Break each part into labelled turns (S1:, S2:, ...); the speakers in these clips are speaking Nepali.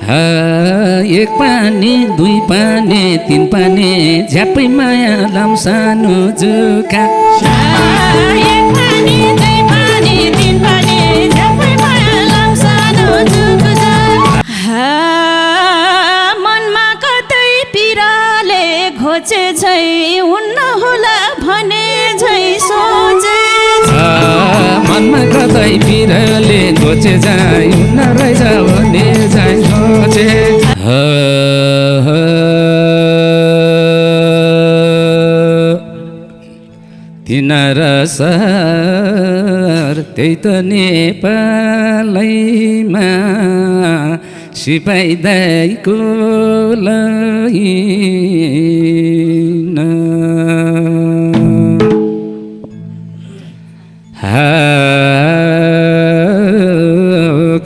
S1: एक पानी दुई पानी तीन पानी झ्यापै माया लाम सानो जुका
S2: एक पानी दुई पानी तीन पानी झ्यापै माया लाम सानो जुका मनमा कतै पिराले घोचे झै हुन्न होला भने झै सोचे
S1: मनमा कतै पिराले घोचे झै हुन्न रहेछ भने झै सोचे तिनारा सहर त्यही त नेपालैमा सिपाही दाइको लैन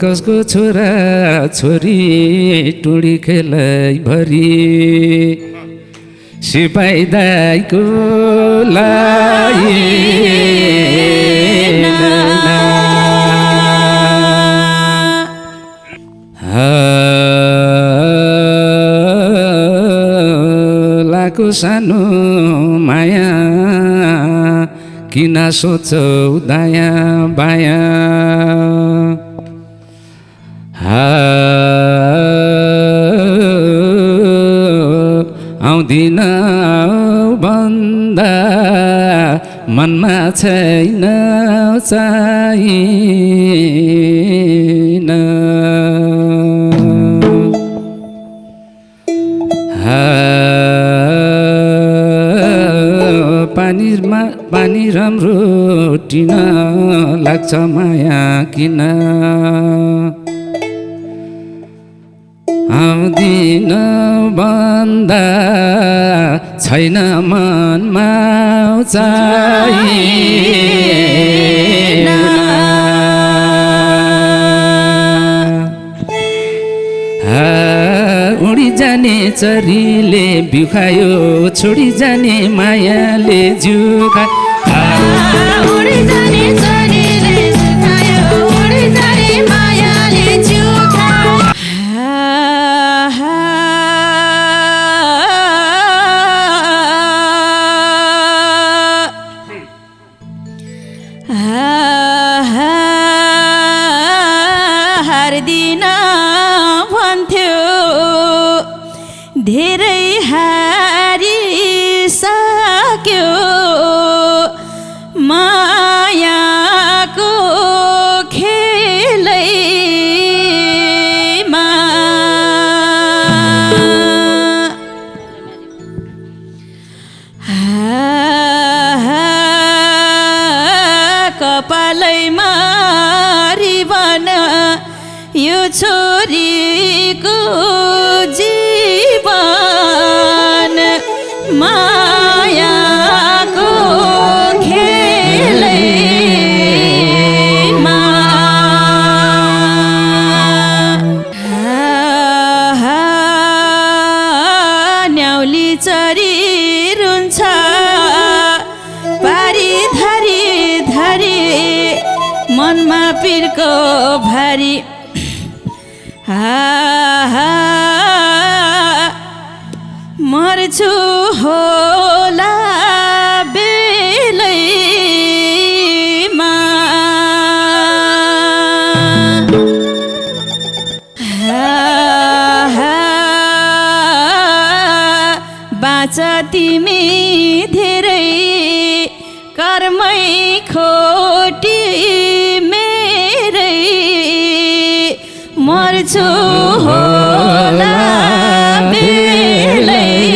S1: कसको छोरा छोरी टुडी खेलै भरी सिपाही दाइको लाको सानो माया किन सोचौ दायाँ बायाँ आउँदिन भन्दा मनमा छैन चाहिन पानी राम्रो टिन लाग्छ माया किन आउँदिन भन्दा छैन मनमा चाहिन उडी जाने चरीले बिउखायो छोडी जाने मायाले जुखा
S2: उडी जाने चरीले बिउखायो उडी जाने मायाले जुखा हर दिन भन्थ्यो धेरै हारिसक्यो मायाको खेलैमा कपालैमा रिबन यो छोरीको जीवन मायाको खेलैमा न्याउली चरी रुन्छ पारी धरी धरी मनमा पिरको भारी मर्छु होला बेलैमा बाँच तिमी धेरै कर्मै खोटी मेरै मर्छु होला बेलैमा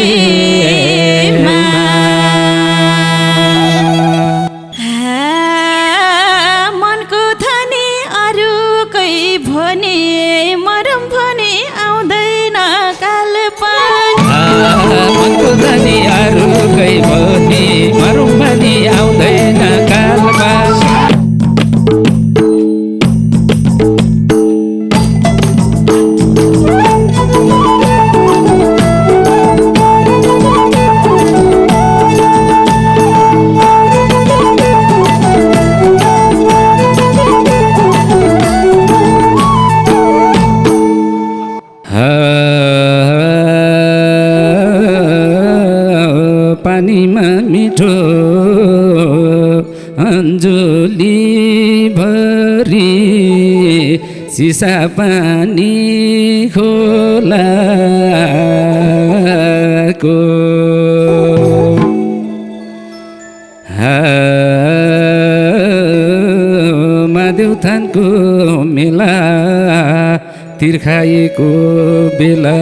S2: मनको थनी अरूकै भने मरम भने आउँदैन कालपान
S1: मनको धनी अरूकै भने मरम भने आउँदैन कालपान पानीमा मिठो अन्जुली भरी सिसा पानी खोलाको मादेउथानको मेला तिर्खाएको बेला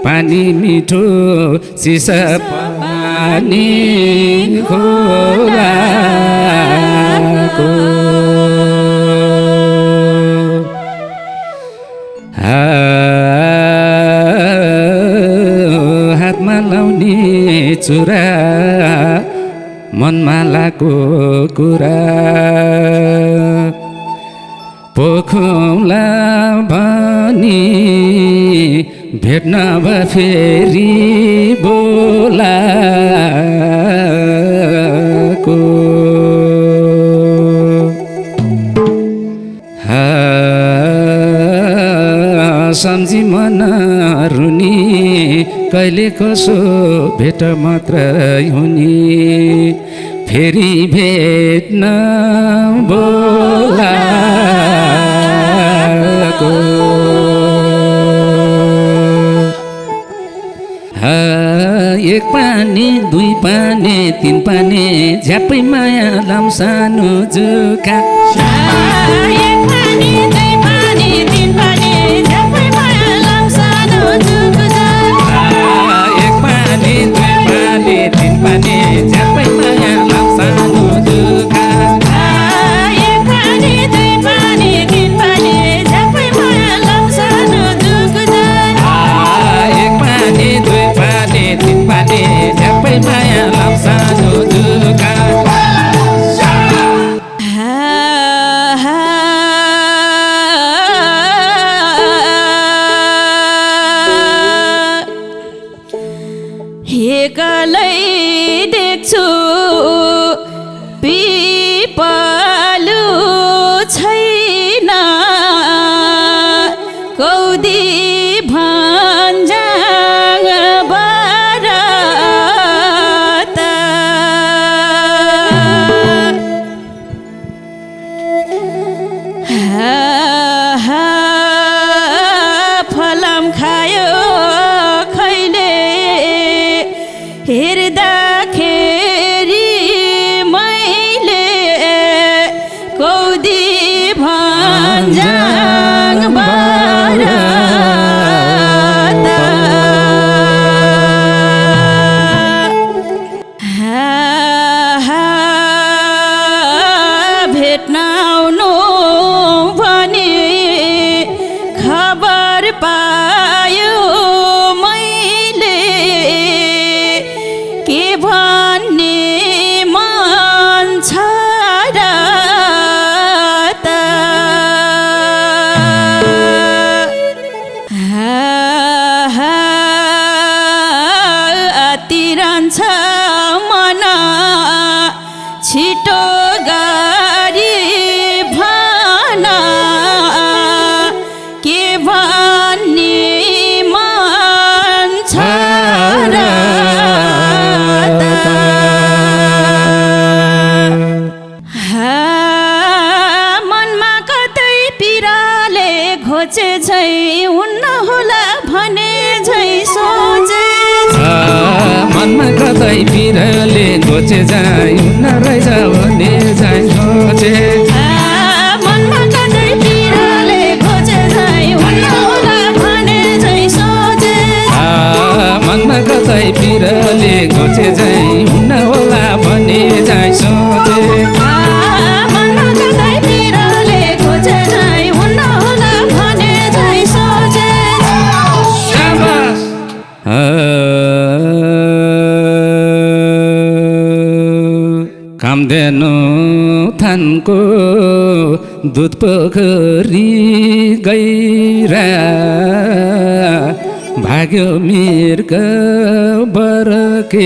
S1: पानी मिठो सिसा पानी खोलाको हातमा लाउने चुरा मनमा लाको कुरा पोखौला भनी भेट्न भए फेरि बोलाको सम्झी मन रुनी कहिले कसो भेट मात्रै हुने फेरि भेट्न बोलाको एक पानी दुई पानी तीन पानी झ्यापै माया लाम्सानो जुका
S2: एक पानी दुई पानी तीन पानी झ्यापै माया लाम्सानो जुका
S1: एक पानी दुई पानी तीन पानी झ्यापै माया लाम्सानो जुका
S2: एक पानी दुई पानी तीन पानी झ्यापै माया लाम्सानो जुका
S1: एक पानी दुई पानी तीन पानी झ्यापै माया लाम्सानो जुका
S2: एक्लै देख्छु पिपलु छैन कौदी भन्ज्याङ बरत फलाम खायो खैले हेर्दाखेरि मैले कौदी भन्ज्याङ बरत भेट्न आउनु भने खबर पायो मैले के भन्ने मन छ र त अतिरहन्छ मन छिटो गाडी भन के भन्ने मन छ र त मनमा कतै पिराले घोचे झै हुन्न होला भने झै सोचे
S1: मनमा कतै पिरले घोचे जाइ हुन्न रहेछ भने जाइ सोचे
S2: मनमा कतै पिराले घोचे झै हुन्न होला भने झै सोचे
S1: मनमा कतै पिरले घोचे जाइ हुन्न होला भने जाइ सोचे
S2: मनमा कतै पिराले घोचे झै हुन्न होला भने झै सोचे
S1: शाबास कामधेनु थानको दुध पोखरी गैरा भाग्यो मिर्ग बरकेर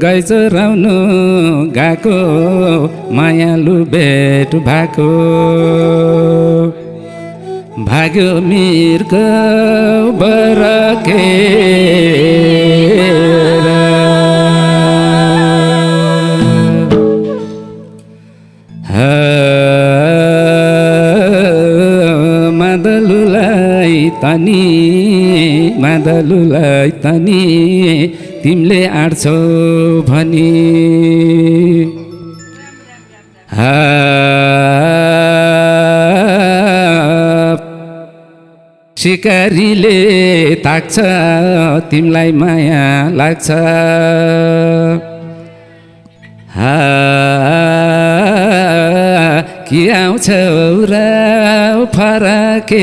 S1: गाई चराउनु गएको मायालु भेट भएको भाग्यो मृग बरकेर मादलुलाई तनी तिमीले आँट्छौ भनी शिकारीले ताक्छ तिमीलाई माया लाग्छ कि आउँछौ र फरकेर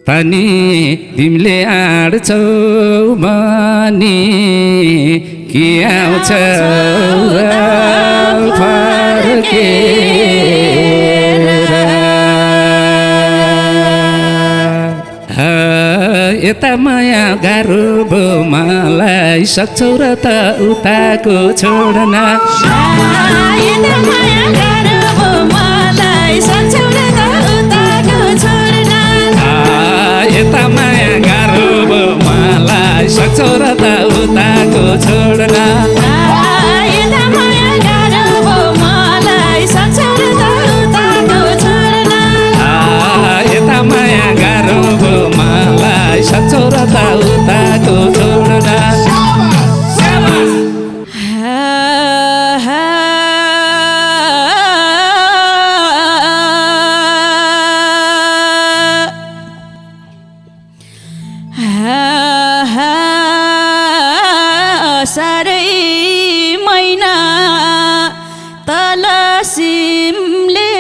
S1: तनी तिमीले आँट्छौ भनी कि आउँछौ र फरकेर यता माया गाह्रो भो मलाई सक्छौ र त उताको छोड्न
S2: यता माया गाह्रो भो मलाई सक्छौ र त उताको छोड्न
S1: यता माया गाह्रो भो मलाई सक्छौ र त उताको छोड्न
S2: यता माया गाह्रो भो मलाई सक्छौ र त उताको छोड्न
S1: यता माया गाह्रो भो मलाई सक्छौ र त उताको छोड्न
S2: साह्रै मैना तल सिमले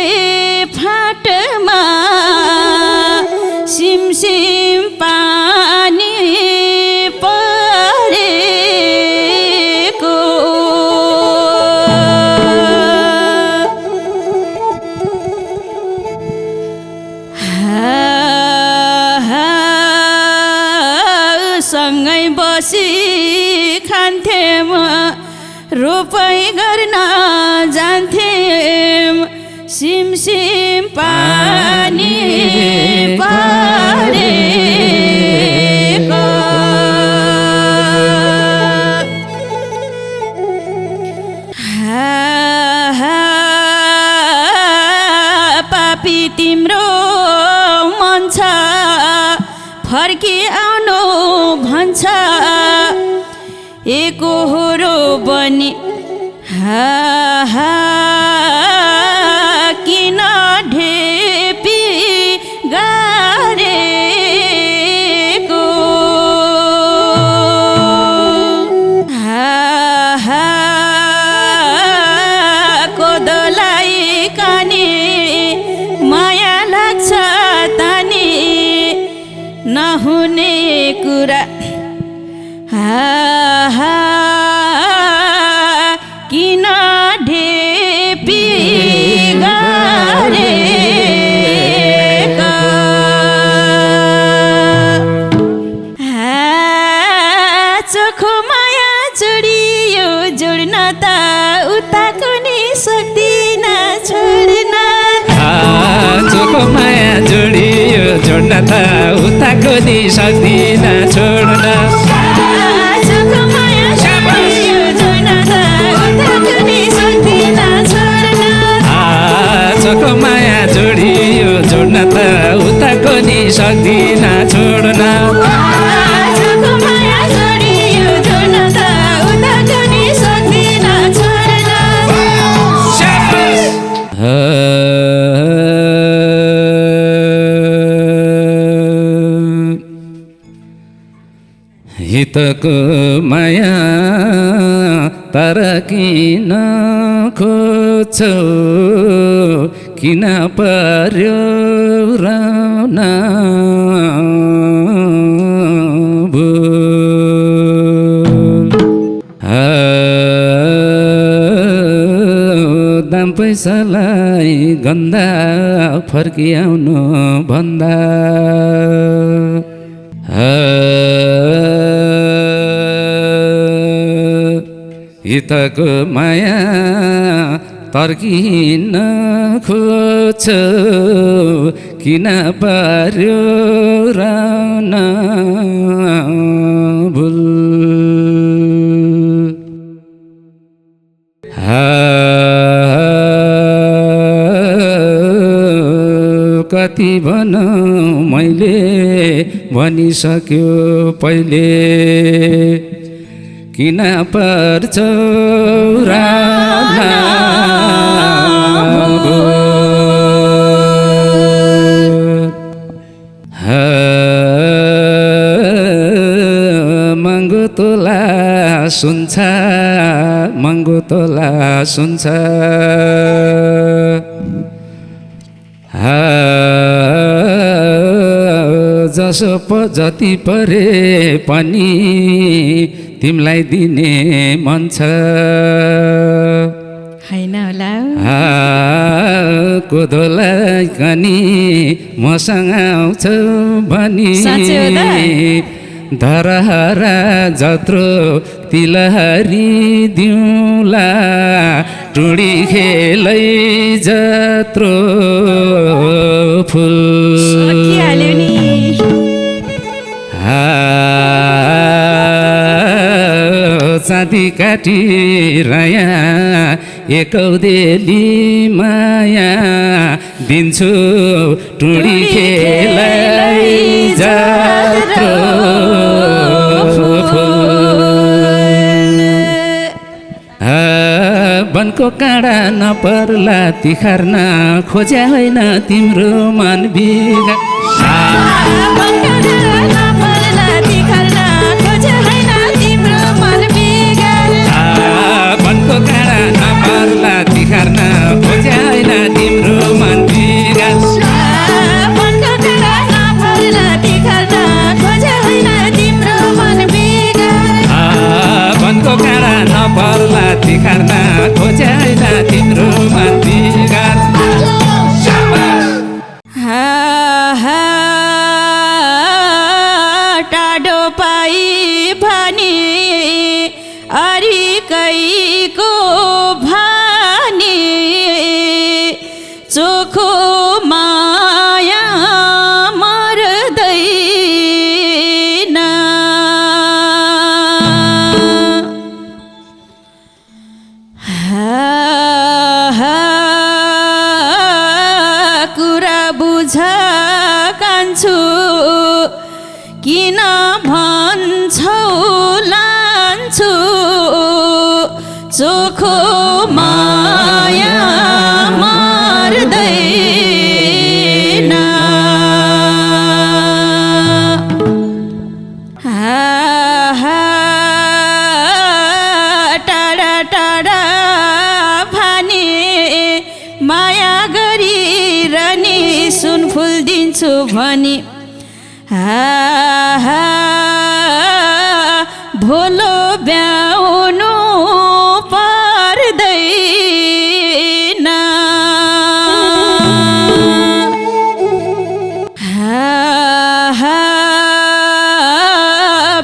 S2: फाटमा सिमसिम पानी परेको सँगै बसी खान्थ्यौँ रोपाइ गर्न जान्थ्यौँ सिमसिम पानी परेको पापी तिम्रो मन छ फर्की आउनु भन्छ एकोहोरो बनी किन ढेपी गारेको कोदोलाई कानी माया लाग्छ तानी नहुने कुरा किन ढेपी गारेका चोखो माया जोडियो जोड्न त उताको नि सक्दिन छोड्न
S1: चोखो माया जोडियो जोड्न त उताको नि सक्दिन छोड्न
S2: चोखो माया जोडियो जोड्न त उताको नि सक्दिन छोड्न
S1: चोखो माया जोडियो जोड्न त उताको नि सक्दिन छोड्न
S2: चोखो माया जोडियो जोड्न त उताको नि सक्दिन छोड्न हितको माया तर किन खोज्छौ किन पर्यो राउन
S1: दाम पैसालाई गन्दा फर्किआउनु भन्दा हितको माया तर्किन खोज्छ किन पार्यो रान भुल कति भनौँ मैले भनिसक्यो पहिले किन पर्छ राना महँगो तोला सुन्छ महँगो तोला सुन्छ जसो जति परे पनि तिमलाई दिने मन छ
S2: हैन होला
S1: कोदोलाई कनी मसँग आउँछ भनी धरहरा जत्रो तिलहरी दिउँला टुडी खेलै जत्रो फुल साथी काटी राया एकौदेली माया दिन्छु टुडी खेलै जत्रो वनको काँडा नपर्ला तिखार्न खोज्या होइन तिम्रो मन बिगा वनको काँडा नपर्ला तिखार्न खोज्या होइन तिम्रो मन बिगा वनको काँडा नपर्ला तिखार्न खोज्या होइन तिम्रो मन बिगा
S2: टाढो पाई भनी अरिकैको भानी चोखो माया मर्दैन कुरा बुझ कान्छु किन भन्छौ लान्छु चोखो माया मर्दैन टाढा टाढा भानी माया गरिरहने सुन फुल दिन्छु भनी भोलो ब्याउनु पर्दैन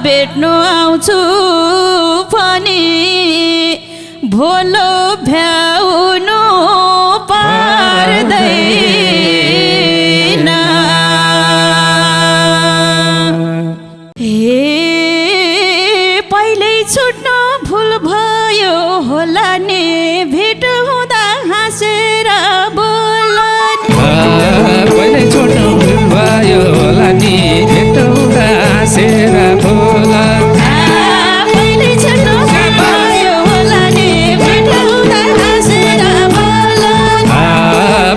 S2: भेट्नु आउँछु पनि भोलो भ्याउनु पर्दैन छुट्न भुल भयो होला नि भेट हुँदा हाँसेर बोल्ने
S1: पहिले छुट्नु भुल भयो होला नि भेट हुँदा हाँसेर बोल
S2: पहिले छुट्नु भुल भयो होला नि भेट हुँदा हाँसेर बोल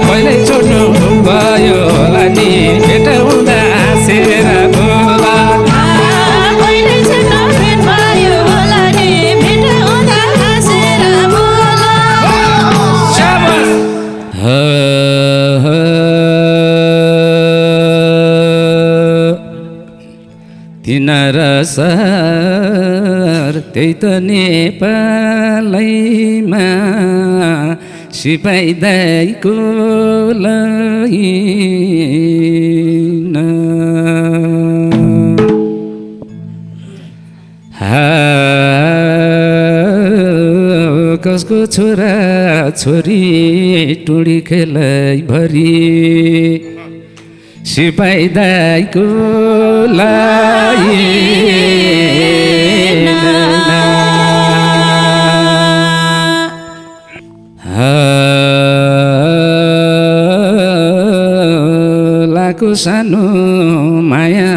S1: पहिले छुट्नु भुल भयो होला नि भेट हुँदा हाँसेर बोल तिनारा सहर त्यही त नेपालैमा सिपाही दाइको लैन कसको छोरा छोरी टुडी खेलै भरी सिपाही दाइको लाको सानो माया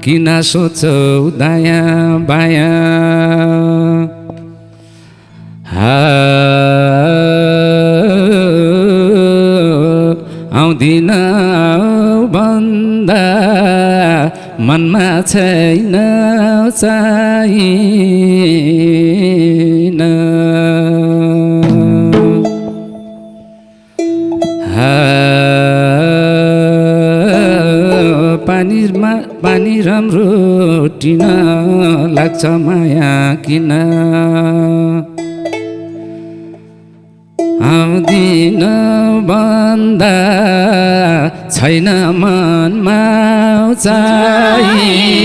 S1: किन सोचौ दायाँ बायाँ आउँदिन भन्दा मनमा छैन चाहिन पानी राम्रो टिन लाग्छ माया किन आउँदिन भन्दा छैन मनमा चाहिन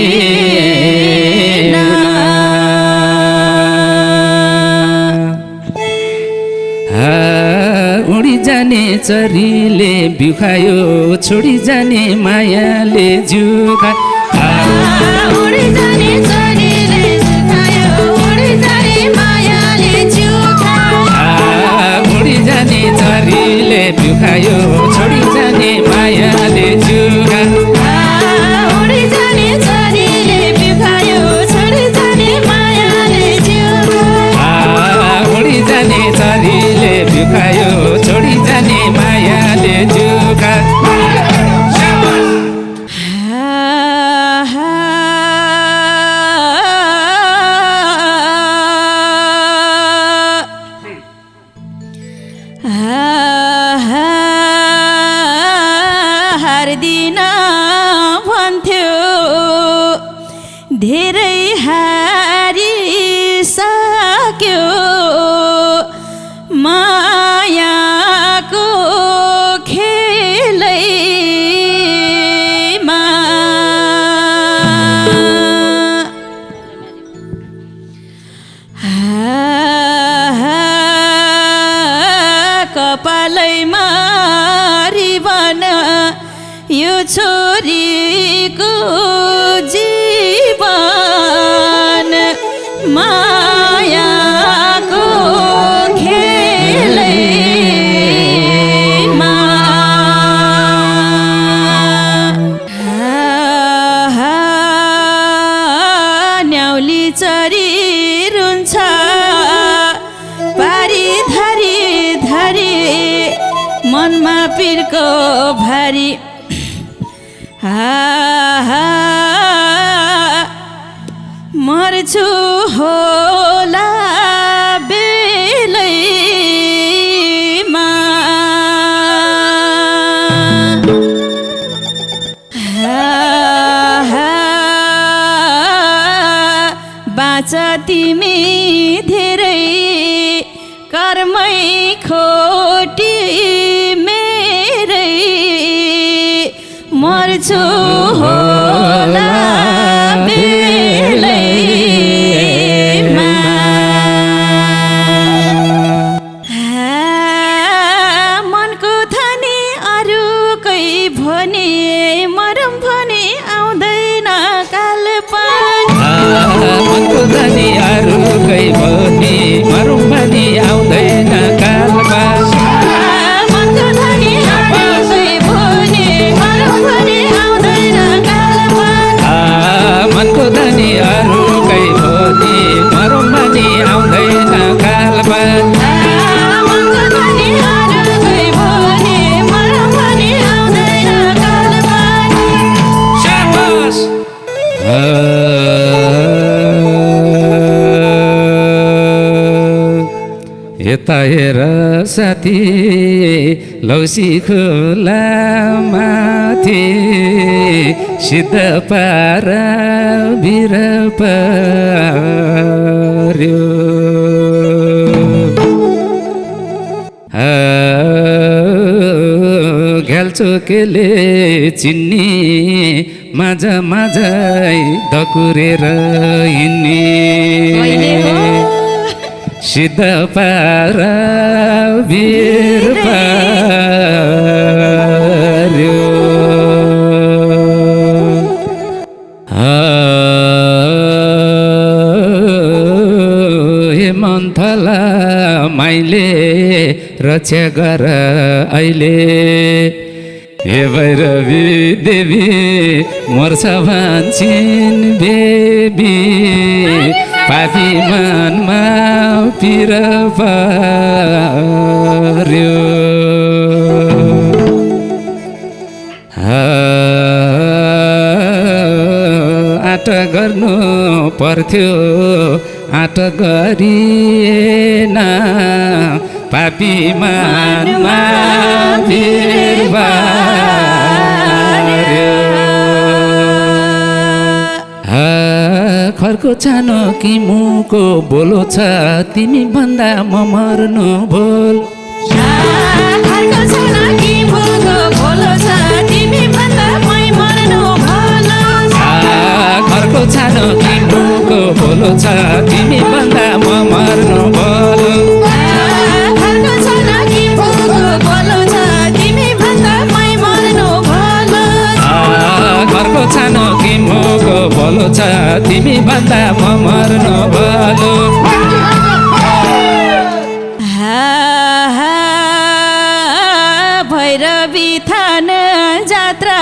S1: उडी जाने चरीले बिउ खायो छोडी जाने मायाले जिउ खायो
S2: उडी जाने चरीले खायो उडी जाने मायाले जिउ खायो
S1: उडी जाने चरीले बिउ खायो छोडी जाने मायाले जिउ खायो
S2: उडी जाने चरीले बिउ खायो छोडी जाने मायाले जिउ खायो
S1: उडी जाने चरीले बिउ खायो छोडी जाने मायाले जिउ खायो
S2: हार्दिन भन्थ्यो धेरै हारिसक्यो मायाको खेलैमा कपालैमा रिबन यो छोरीको जीवन मायाको खेलैमा न्याउली चरी रुन्छ पारी धरी धरी मनमा पिरको भारी मर्छु होला बेलैमा बाँच तिमी धेरै कर्मै खोटी मेरै मर्छु होला बेलैमा मनको थनी अरूकै भने मरम भने आउँदैन कालपान
S1: मनको धनी अरूकै भने मरम भने आउँदैन कालपान
S2: मनको धनी अरूकै भने मरम भने आउँदैन कालपान
S1: मनको धनी अरूकै भने मरम भने आउँदैन कालपान
S2: मनको धनी अरूकै भने मरम भने आउँदैन कालपान
S1: शाबास यता हेर साथी लौसी खोला माथि सिद्ध पारा भिर पर्यो चोकेले चिन्नी माझा माझै धकुरेर हिँड्ने सिद्ध पारा वीर पार्यो हे मन्थला माइले रक्षा गर अहिले हे भैरवी देवी मर्छ भन्छन् बेबी पापी मनमा पिर पर्यो आट गर्नु पर्थ्यो आट गरिएन पापी मनमा पिर पर्यो खरको छानो कि मुको बोलो छ तिमी भन्दा म मर्नु बोल
S2: खरको छानो कि मुको बोलो छ तिमी भन्दा म मर्नु बोल
S1: खरको छानो कि मुको बोलो छ तिमी भन्दा म मर्नु बोल
S2: खरको छानो कि मुको बोलो छ तिमी भन्दा म मर्नु बोल
S1: घरको छानो कि मुको बोलो छ तिमी भन्दा म मर्नु बोलो
S2: भैरवी थान जात्रा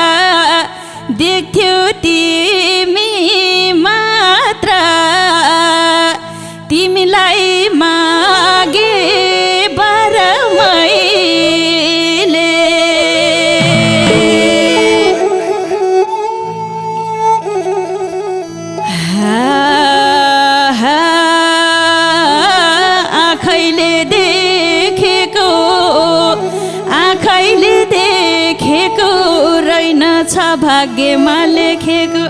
S2: देख्थ्यौ तिमी मात्र तिमीलाई मागे बर मैले आँखैले देखेको रहेनछ भाग्यमा लेखेको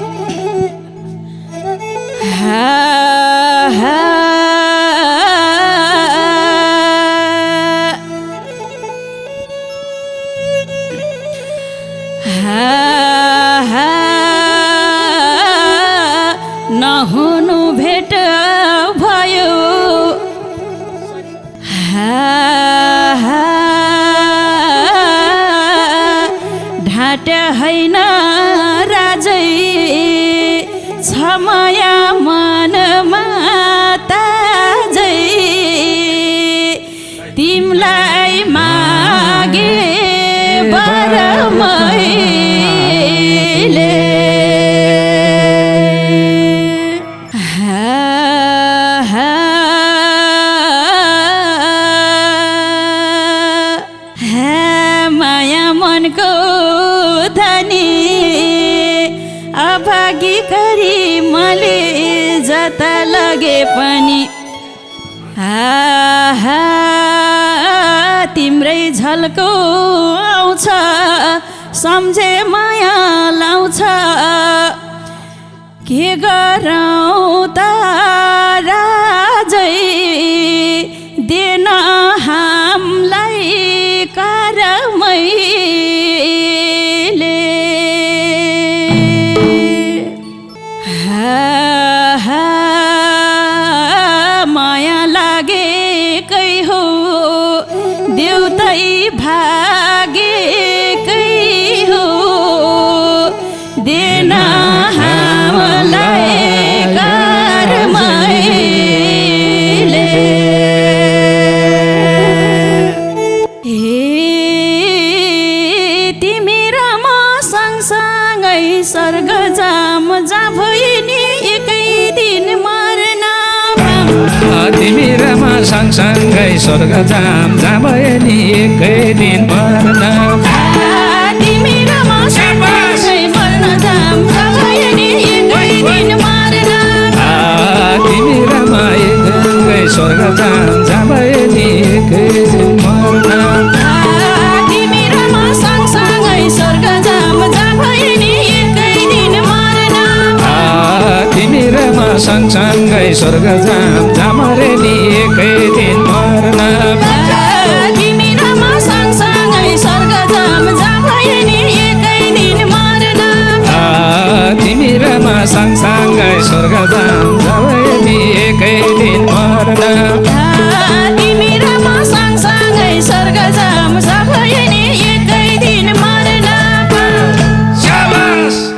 S2: नहुनु भेट भयो ढाट हैन राजै छ माया मनमा ताजै तिमलाई मागे बर मैले माया मनको धनी अभागी गरी मैले जता लगे पनि तिम्रै झल्को आउँछ सम्झे माया लाउँछ के गरौँ त राजै देन हामीलाई करमैले माया लागेकै हो देउतै भागेकै हो देन हामीलाई करमैले तिमी र म सँगसँगै स्वर्ग जाम जहाँ भयो नि एकै दिन मर्न
S1: तिमी र म सँगसँगै स्वर्ग जाम जहाँ भयो नि एकै दिन मर्न
S2: तिमी र म सँगसँगै मर्न जाम जहाँ भयो नि एकै दिन मर्न
S1: तिमी र म सँगै स्वर्ग जाम जहाँ भयो नि एकै दिन मर्न
S2: तिमी र म सँगसँगै स्वर्ग जाम जहाँ भयो नि एकै दिन मर्न
S1: तिमी र म सँगसँगै स्वर्ग जाम जहाँ मरे नि एकै दिन मर्न
S2: तिमी र म सँगसँगै स्वर्ग जाम जहाँ भयो
S1: स्वर्ग जान्छ नि एकै दिन मर्न